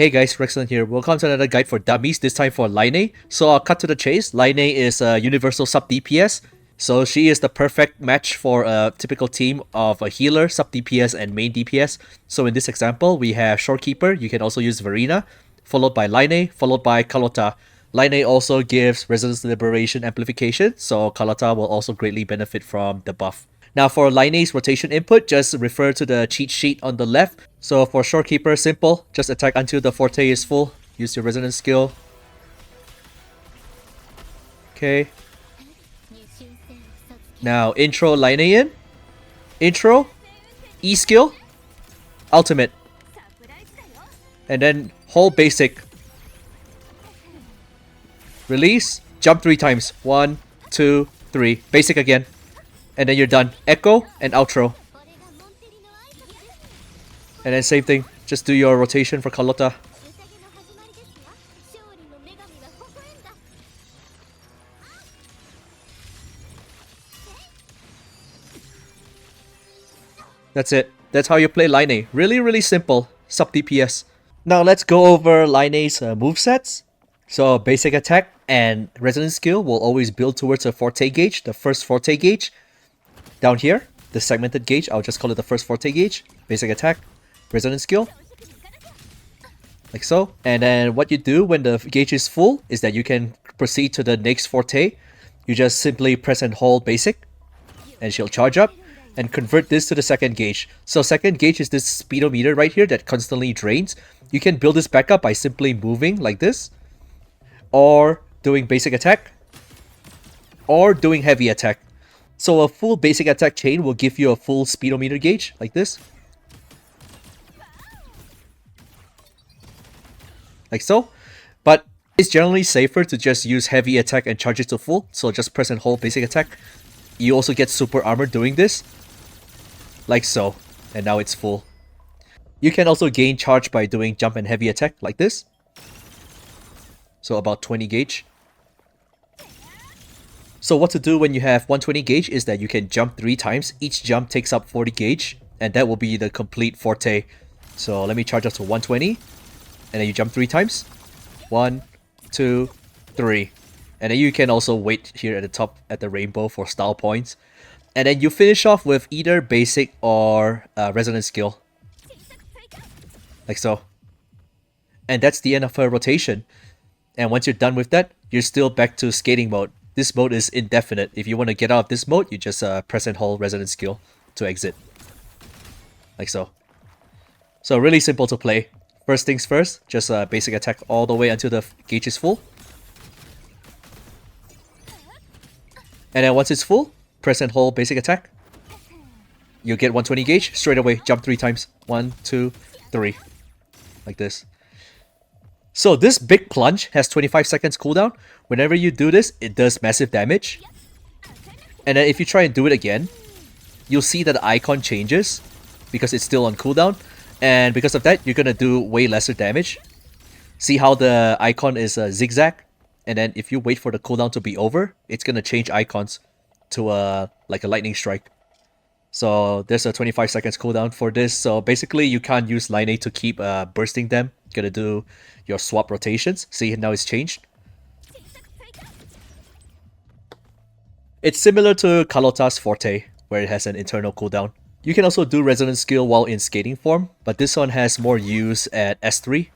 Hey guys, Rexlent here. Welcome to another guide for dummies, this time for Lynae. So I'll cut to the chase. Lynae is a universal sub DPS. So she is the perfect match for a typical team of a healer, sub DPS, and main DPS. So in this example, we have Shorekeeper. You can also use Verena, followed by Lynae, followed by Carlotta. Lynae also gives Resonance Liberation Amplification, so Carlotta will also greatly benefit from the buff. Now for Lynae's rotation input, just refer to the cheat sheet on the left. So for Shorekeeper, simple, just attack until the Forte is full. Use your Resonance skill. Okay. Now intro Lynae in. Intro, E skill, ultimate. And then hold basic. Release, jump 3 times. 1, 2, 3. Basic again. And then you're done. Echo and outro. And then same thing. Just do your rotation for Carlotta. That's it. That's how you play Lynae. Really simple. Sub DPS. Now let's go over Lynae's movesets. So basic attack and resonance skill will always build towards a Forte gauge, the first Forte gauge. Down here, the segmented gauge, I'll just call it the first Forte gauge. Basic attack, resonance skill. Like so. And then what you do when the gauge is full is that you can proceed to the next Forte. You just simply press and hold basic. And she'll charge up. And convert this to the second gauge. So second gauge is this speedometer right here that constantly drains. You can build this back up by simply moving like this. Or doing basic attack. Or doing heavy attack. So a full basic attack chain will give you a full speedometer gauge, like this. Like so. But it's generally safer to just use heavy attack and charge it to full. So just press and hold basic attack. You also get super armor doing this. Like so. And now it's full. You can also gain charge by doing jump and heavy attack, like this. So about 20 gauge. So what to do when you have 120 gauge is that you can jump 3 times. Each jump takes up 40 gauge. And that will be the complete Forte. So let me charge up to 120. And then you jump 3 times. 1, 2, 3. And then you can also wait here at the top at the rainbow for style points. And then you finish off with either basic or resonance skill. Like so. And that's the end of her rotation. And once you're done with that, you're still back to skating mode. This mode is indefinite. If you want to get out of this mode, you just press and hold resonance skill to exit. Like so. So really simple to play. First things first, just basic attack all the way until the gauge is full. And then once it's full, press and hold basic attack. You'll get 120 gauge, straight away, jump 3 times. 1, 2, 3. Like this. So this big plunge has 25 seconds cooldown. Whenever you do this, it does massive damage. And then if you try and do it again, you'll see that the icon changes because it's still on cooldown. And because of that, you're gonna do way lesser damage. See how the icon is zigzag? And then if you wait for the cooldown to be over, it's gonna change icons to like a lightning strike. So there's a 25 seconds cooldown for this. So basically you can't use Lynae to keep bursting them. You're gonna do your swap rotations. See, now it's changed. It's similar to Carlotta's Forte, where it has an internal cooldown. You can also do resonance skill while in skating form, but this one has more use at S3.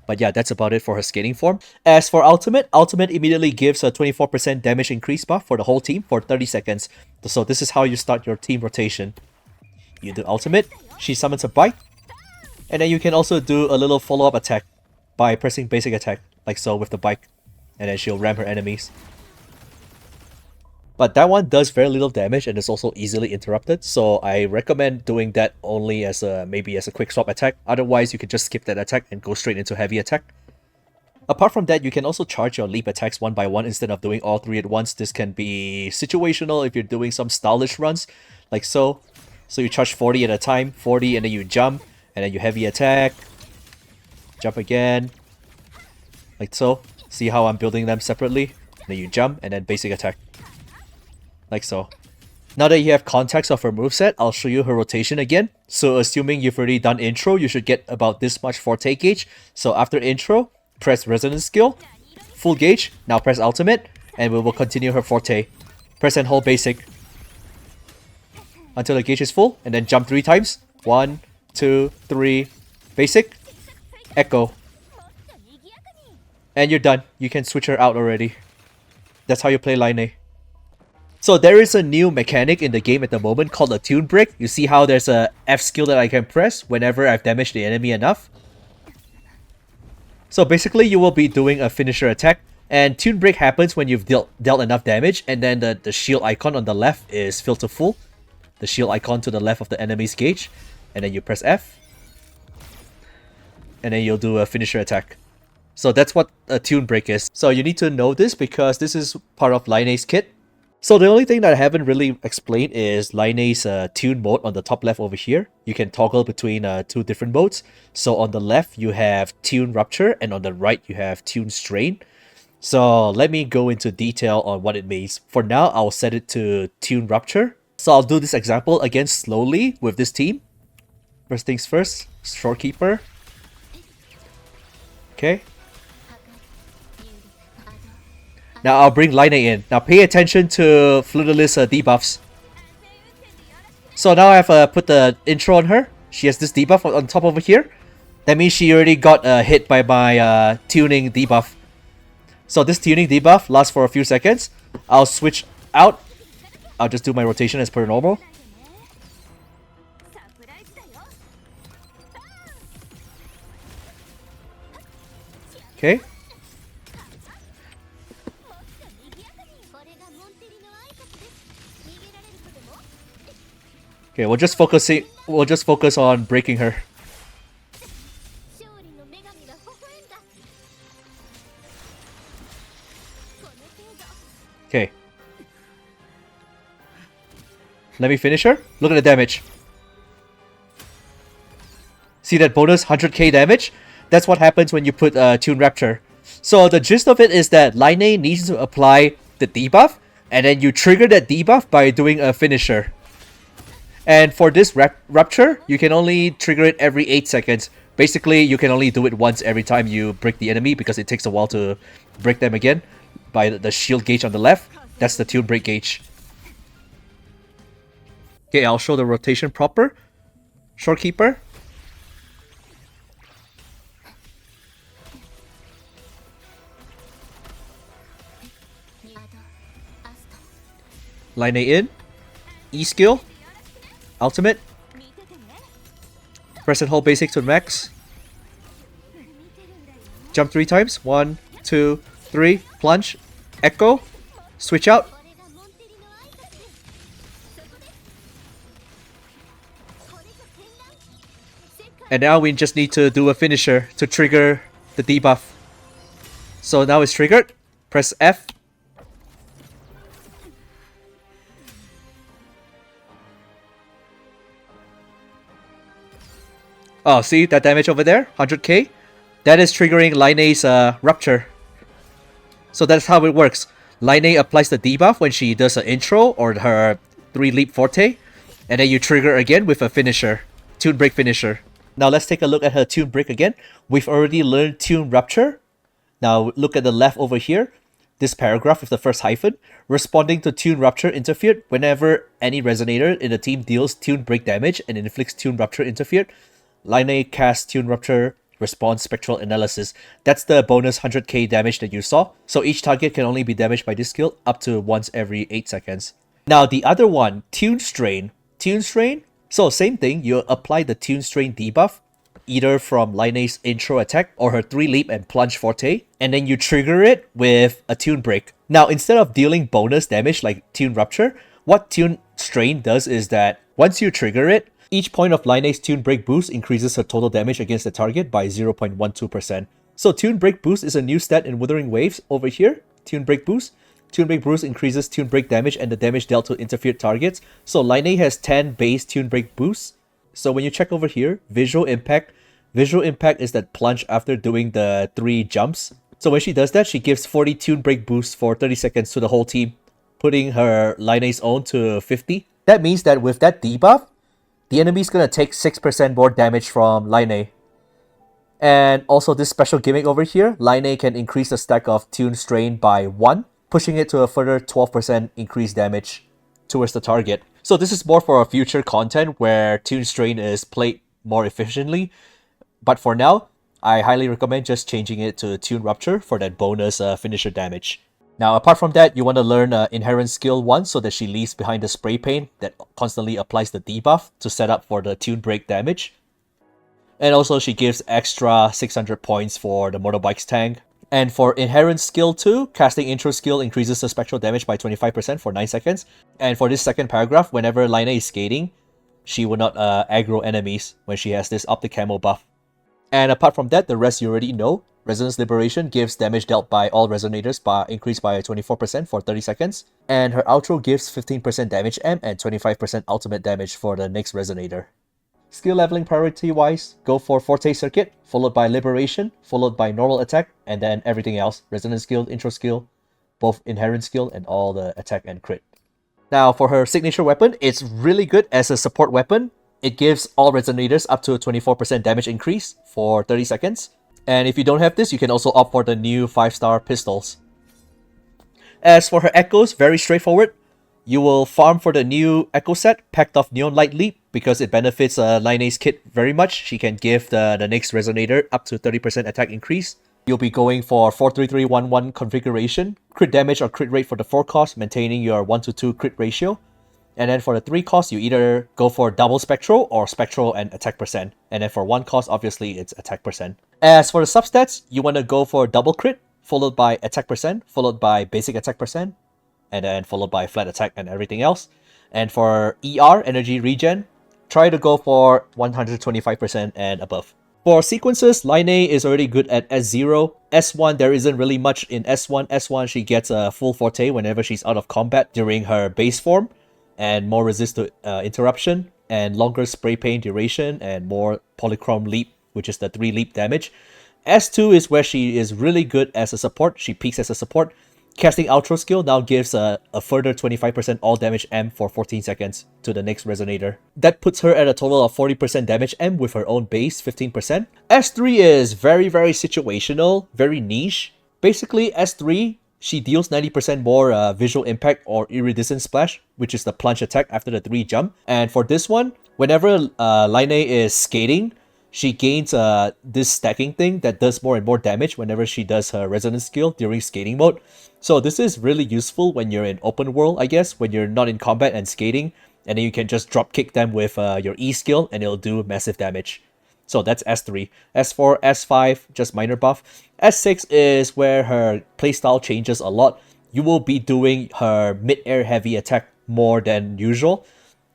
But yeah, that's about it for her skating form. As for ultimate, ultimate immediately gives a 24% damage increase buff for the whole team for 30 seconds. So this is how you start your team rotation. You do ultimate, she summons a bike, and then you can also do a little follow-up attack by pressing basic attack, like so with the bike. And then she'll ram her enemies. But that one does very little damage and is also easily interrupted, so I recommend doing that only as maybe as a quick swap attack. Otherwise, you can just skip that attack and go straight into heavy attack. Apart from that, you can also charge your leap attacks one by one instead of doing all 3 at once. This can be situational if you're doing some stylish runs, like so. So you charge 40 at a time, 40, and then you jump, and then you heavy attack, jump again, like so. See how I'm building them separately? And then you jump, and then basic attack. Like so. Now that you have context of her moveset, I'll show you her rotation again. So assuming you've already done intro, you should get about this much Forte gauge. So after intro, press resonance skill, full gauge, now press ultimate, and we will continue her Forte. Press and hold basic until the gauge is full, and then jump 3 times. 1, 2, 3, basic, echo. And you're done. You can switch her out already. That's how you play Lynae. So there is a new mechanic in the game at the moment called a tune break. You see how there's a F skill that I can press whenever I've damaged the enemy enough? So basically you will be doing a finisher attack, and tune break happens when you've dealt enough damage, and then the shield icon on the left is filled to full. The shield icon to the left of the enemy's gauge, and then you press F. And then you'll do a finisher attack. So that's what a tune break is. So you need to know this because this is part of Lynae's kit. So the only thing that I haven't really explained is Lynae's tune mode on the top left over here. You can toggle between 2 different modes. So on the left you have tune rupture, and on the right you have tune strain. So let me go into detail on what it means. For now, I'll set it to tune rupture. So I'll do this example again slowly with this team. First things first, Shorekeeper. Okay. Now I'll bring Lynae in. Now pay attention to Flutterless debuffs. So now I've put the intro on her. She has this debuff on top over here. That means she already got hit by my tuning debuff. So this tuning debuff lasts for a few seconds. I'll switch out. I'll just do my rotation as per normal. Okay. Okay, we'll just focus on breaking her. Okay. Let me finish her. Look at the damage. See that bonus 100k damage? That's what happens when you put Tune Rapture. So the gist of it is that Lynae needs to apply the debuff, and then you trigger that debuff by doing a finisher. And for this Rupture, you can only trigger it every 8 seconds. Basically, you can only do it once every time you break the enemy because it takes a while to break them again by the shield gauge on the left. That's the tune break gauge. Okay, I'll show the rotation proper. Shorekeeper. Lynae in. E skill. Ultimate. Press and hold basic to max. Jump 3 times. 1, 2, 3. Plunge. Echo. Switch out. And now we just need to do a finisher to trigger the debuff. So now it's triggered. Press F. Oh, see that damage over there? 100k? That is triggering Lynae's Rupture. So that's how it works. Lynae applies the debuff when she does an intro or her 3 leap Forte. And then you trigger again with a finisher. Tune break finisher. Now let's take a look at her tune break again. We've already learned tune rupture. Now look at the left over here. This paragraph with the first hyphen. Responding to tune rupture interfered. Whenever any resonator in the team deals tune break damage and inflicts tune rupture interfered, Lynae casts tune rupture response spectral analysis. That's the bonus 100k damage that you saw. So each target can only be damaged by this skill up to once every 8 seconds. Now the other one, tune strain. Tune strain? So same thing, you apply the tune strain debuff either from Lynae's intro attack or her 3 leap and plunge Forte, and then you trigger it with a tune break. Now instead of dealing bonus damage like tune rupture, what tune strain does is that once you trigger it, each point of Lynae's tune break boost increases her total damage against the target by 0.12%. So tune break boost is a new stat in Wuthering Waves over here. Tune break boost. Tune break boost increases tune break damage and the damage dealt to interfered targets. So Lynae has 10 base tune break boosts. So when you check over here, visual impact is that plunge after doing the 3 jumps. So when she does that, she gives 40 tune break boosts for 30 seconds to the whole team. putting her Lynae's own to 50. That means that with that debuff, the enemy's gonna take 6% more damage from Lynae. And also this special gimmick over here, Lynae can increase the stack of Tune Strain by 1, pushing it to a further 12% increased damage towards the target. So this is more for a future content where Tune Strain is played more efficiently. But for now, I highly recommend just changing it to Tune Rupture for that bonus finisher damage. Now, apart from that, you want to learn Inherent Skill 1 so that she leaves behind the Spray Paint that constantly applies the debuff to set up for the Tune Break damage. And also, she gives extra 600 points for the Motorbike's tank. And for Inherent Skill 2, Casting Intro Skill increases the spectral damage by 25% for 9 seconds. And for this second paragraph, whenever Lynae is skating, she will not aggro enemies when she has this Optic Camo buff. And apart from that, the rest you already know. Resonance Liberation gives damage dealt by all resonators increased by 24% for 30 seconds. And her outro gives 15% damage amp and 25% ultimate damage for the next resonator. Skill leveling priority-wise, go for Forte Circuit, followed by Liberation, followed by Normal Attack, and then everything else. Resonance Skill, Intro Skill, both Inherent Skill, and all the attack and crit. Now, for her signature weapon, it's really good as a support weapon. It gives all resonators up to a 24% damage increase for 30 seconds. And if you don't have this, you can also opt for the new 5-star pistols. As for her echoes, very straightforward. You will farm for the new echo set, Pact of Neon Light Leap, because it benefits Lynae's kit very much. She can give the next resonator up to 30% attack increase. You'll be going for 4-3-3-1-1 configuration, crit damage or crit rate for the 4 cost, maintaining your 1-to-2 crit ratio. And then for the 3 cost, you either go for double spectral or spectral and attack percent. And then for 1 cost, obviously it's attack percent. As for the substats, you want to go for double crit, followed by attack percent, followed by basic attack percent, and then followed by flat attack and everything else. And for ER, energy regen, try to go for 125% and above. For sequences, Lynae is already good at S0. S1, there isn't really much in S1. S1, she gets a full Forte whenever she's out of combat during her base form, and more resist to interruption, and longer spray paint duration, and more polychrome leap, which is the 3 leap damage. S2 is where she is really good as a support. She peaks as a support. Casting Outro skill now gives a further 25% all damage amp for 14 seconds to the next resonator. That puts her at a total of 40% damage amp with her own base 15%. S3 is very situational, very niche. Basically, S3, she deals 90% more visual impact or iridescent splash, which is the plunge attack after the 3 jump. And for this one, whenever Lynae is skating, she gains this stacking thing that does more and more damage whenever she does her resonance skill during skating mode. So this is really useful when you're in open world, I guess, when you're not in combat and skating, and then you can just drop kick them with your E skill and it'll do massive damage. So that's S3. S4, S5, just minor buff. S6 is where her playstyle changes a lot. You will be doing her mid-air heavy attack more than usual.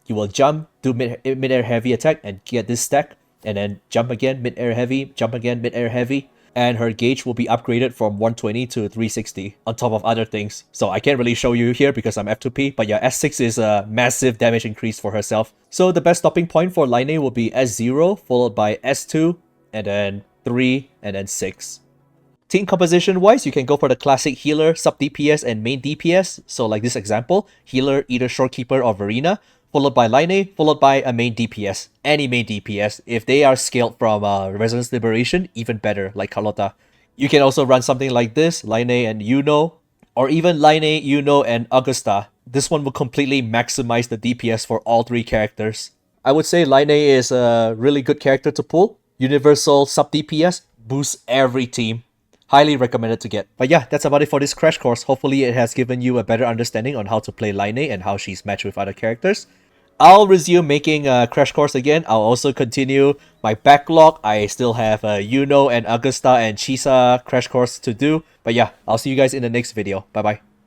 You will jump, do mid-air heavy attack and get this stack, and then jump again, mid-air heavy, jump again, mid-air heavy. And her gauge will be upgraded from 120 to 360 on top of other things. So I can't really show you here because I'm F2P, but yeah, S6 is a massive damage increase for herself. So the best stopping point for Lynae will be S0, followed by S2, and then 3, and then 6. Team composition wise, you can go for the classic healer, sub DPS, and main DPS. So like this example, healer, either Shorekeeper or Verena, followed by Lynae, followed by a main DPS. Any main DPS. If they are scaled from Resonance Liberation, even better, like Carlotta. You can also run something like this, Lynae and Yuno, or even Lynae, Yuno, and Augusta. This one will completely maximize the DPS for all 3 characters. I would say Lynae is a really good character to pull. Universal sub DPS, boosts every team. Highly recommended to get. But yeah, that's about it for this crash course. Hopefully it has given you a better understanding on how to play Lynae and how she's matched with other characters. I'll resume making a crash course again. I'll also continue my backlog. I still have Yuno and Augusta and Chisa crash course to do. But yeah, I'll see you guys in the next video. Bye bye.